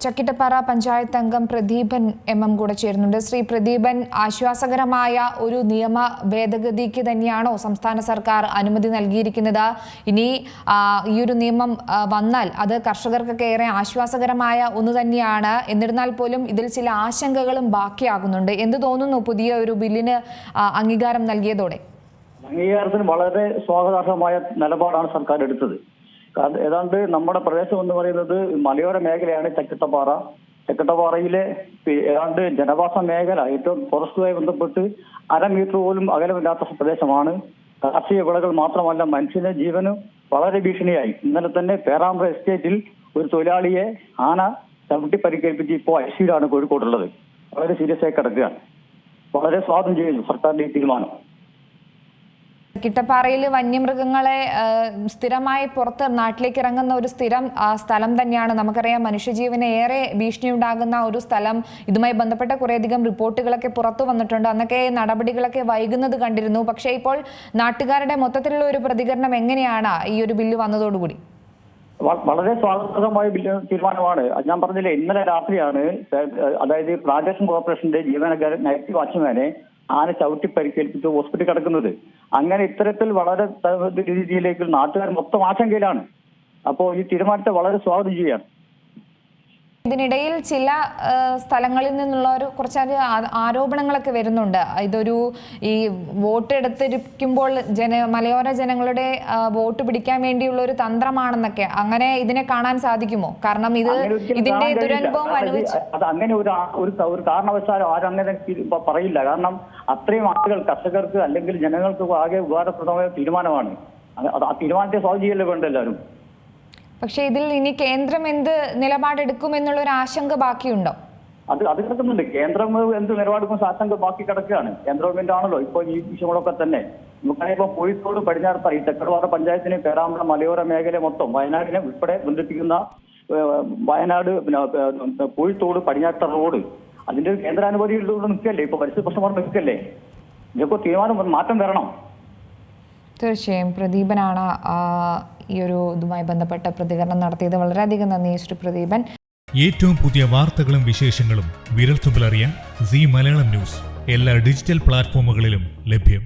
ചക്കിട്ടപ്പാറ പഞ്ചായത്ത് അംഗം പ്രദീപൻ എം കൂടെ ചേരുന്നുണ്ട്. ശ്രീ പ്രദീപൻ, ആശ്വാസകരമായ ഒരു നിയമ ഭേദഗതിക്ക് തന്നെയാണോ സംസ്ഥാന സർക്കാർ അനുമതി നൽകിയിരിക്കുന്നത്? ഇനി ഈ ഒരു നിയമം വന്നാൽ അത് കർഷകർക്കൊക്കെ ഏറെ ആശ്വാസകരമായ ഒന്ന് തന്നെയാണ്. എന്നിരുന്നാൽ പോലും ഇതിൽ ചില ആശങ്കകളും ബാക്കിയാകുന്നുണ്ട്. എന്ത് തോന്നുന്നു പുതിയ ഒരു ബില്ലിന് അംഗീകാരം നൽകിയതോടെ? അംഗീകാരത്തിന് വളരെ സ്വാഗതാർഹമായ നിലപാടാണ് സർക്കാർ എടുത്തത്. ഏതാണ്ട് നമ്മുടെ പ്രദേശം എന്ന് പറയുന്നത് മലയോര മേഖലയാണ് ചക്കിട്ടപ്പാറയിലെ ഏതാണ്ട് ജനവാസ മേഖല ഏറ്റവും ഫോറസ്റ്റുമായി ബന്ധപ്പെട്ട് 1/2 മീറ്റർ പോലും അകലമില്ലാത്ത പ്രദേശമാണ്. കാർഷിക വിളകൾ മാത്രമല്ല മനുഷ്യന്റെ ജീവനും വളരെ ഭീഷണിയായി. ഇന്നലെ തന്നെ പേരാമ്പ്ര എസ്റ്റേറ്റിൽ ഒരു തൊഴിലാളിയെ ആന ചവിട്ടി പരിക്കേൽപ്പിച്ച് ഇപ്പോൾ ഐസിയിലാണ് കോഴിക്കോടുള്ളത്. വളരെ സീരിയസ് ആയി കിടക്കുകയാണ്. വളരെ സ്വാഗതം ചെയ്യുന്നു സർക്കാരിന്റെ ഈ തീരുമാനം. ചക്കിട്ടപ്പാറയിൽ വന്യമൃഗങ്ങളെ സ്ഥിരമായി പുറത്ത് നാട്ടിലേക്ക് ഇറങ്ങുന്ന ഒരു സ്ഥിരം സ്ഥലം തന്നെയാണ്. നമുക്കറിയാം, മനുഷ്യജീവന് ഏറെ ഭീഷണി ഉണ്ടാകുന്ന ഒരു സ്ഥലം. ഇതുമായി ബന്ധപ്പെട്ട കുറേയധികം റിപ്പോർട്ടുകളൊക്കെ പുറത്തു വന്നിട്ടുണ്ട്. അന്നൊക്കെ നടപടികളൊക്കെ വൈകുന്നത് കണ്ടിരുന്നു. പക്ഷേ ഇപ്പോൾ നാട്ടുകാരുടെ മൊത്തത്തിലുള്ള ഒരു പ്രതികരണം എങ്ങനെയാണ് ഈ ഒരു ബില്ല് വന്നതോടുകൂടി? വളരെ സ്വാഗതമായ തീരുമാനമാണ്. ഞാൻ പറഞ്ഞില്ലേ, ഇന്നലെ രാത്രിയാണ് അതായത് പ്ലാന്റേഷൻ കോർപ്പറേഷന്റെ ജീവനക്കാരൻ നൈറ്റ് വാച്ച്മാനെ ആന ചവിട്ടി പരിക്കേൽപ്പിച്ച് ഹോസ്പിറ്റലിൽ കിടക്കുന്നത്. അങ്ങനെ ഇത്തരത്തിൽ വളരെ രീതിയിലേക്ക് നാട്ടുകാർ മൊത്തം ആശങ്കയിലാണ്. അപ്പോൾ ഈ തീരുമാനത്തെ വളരെ സ്വാഗതം ചെയ്യാണ്. ഇതിനിടയിൽ ചില സ്ഥലങ്ങളിൽ നിന്നുള്ള കുറച്ച് ആരോപണങ്ങളൊക്കെ വരുന്നുണ്ട്. ഇതൊരു ഈ വോട്ട് എടുത്തിരിക്കുമ്പോൾ മലയോര ജനങ്ങളുടെ വോട്ട് പിടിക്കാൻ വേണ്ടിയുള്ള ഒരു തന്ത്രമാണെന്നൊക്കെ. അങ്ങനെ ഇതിനെ കാണാൻ സാധിക്കുമോ? കാരണം ഇതിന്റെ ദുരനുഭവം അനുഭവിച്ചു. അത് അങ്ങനെ ഒരു കാരണവശാലും ആരും അങ്ങനെ പറയില്ല. കാരണം അത്രയും ആളുകൾ കർഷകർക്ക് അല്ലെങ്കിൽ ജനങ്ങൾക്ക് ആകെ ഉപകാരപ്രദമായ തീരുമാനമാണ്. ആ തീരുമാനത്തെ സ്വാഗതം ചെയ്യല്ലേ വേണ്ട എല്ലാവരും. പക്ഷേ ഇതിൽ ഇനി കേന്ദ്രം എന്ത് നിലപാടെടുക്കുമെന്നുള്ള ഒരു ആശങ്ക ബാക്കിയുണ്ടോ? അത് കിടക്കുന്നുണ്ട്. കേന്ദ്രം എന്ത് നിലപാടെടുക്കും ആശങ്ക ബാക്കി കിടക്കുകയാണ്. കേന്ദ്ര ഗവൺമെന്റ് ആണല്ലോ ഇപ്പോൾ ഈ വിഷയങ്ങളൊക്കെ തന്നെ. നമുക്കറിയാം, ഇപ്പോൾ കോഴിക്കോട് പടിഞ്ഞാറത്ത ഈ ചക്കിട്ടപ്പാറ പഞ്ചായത്തിന് പേരാമ്പ്ര മലയോര മേഖല മൊത്തം വയനാടിനെ ഉൾപ്പെടെ ബന്ധിപ്പിക്കുന്ന വയനാട് കോഴിക്കോട് പടിഞ്ഞാറത്ത റോഡ് അതിന്റെ കേന്ദ്രാനുമതിയിലൂടെ നിൽക്കല്ലേ? ഇപ്പൊ പരിസ്ഥിതി പ്രശ്നം നിൽക്കല്ലേ? ഇതൊക്കെ തീരുമാനം മാറ്റം വരണം. തീർച്ചയായും പ്രദീപനാണ് ഈ ഒരു ഇതുമായി ബന്ധപ്പെട്ട പ്രതികരണം നടത്തിയത്. വളരെയധികം നന്ദി ശ്രീ പ്രദീപൻ. ഏറ്റവും പുതിയ വാർത്തകളും വിശേഷങ്ങളും വിരൽത്തുമ്പിലറിയാൻ സീ മലയാളം ന്യൂസ് എല്ലാ ഡിജിറ്റൽ പ്ലാറ്റ്ഫോമുകളിലും ലഭ്യം.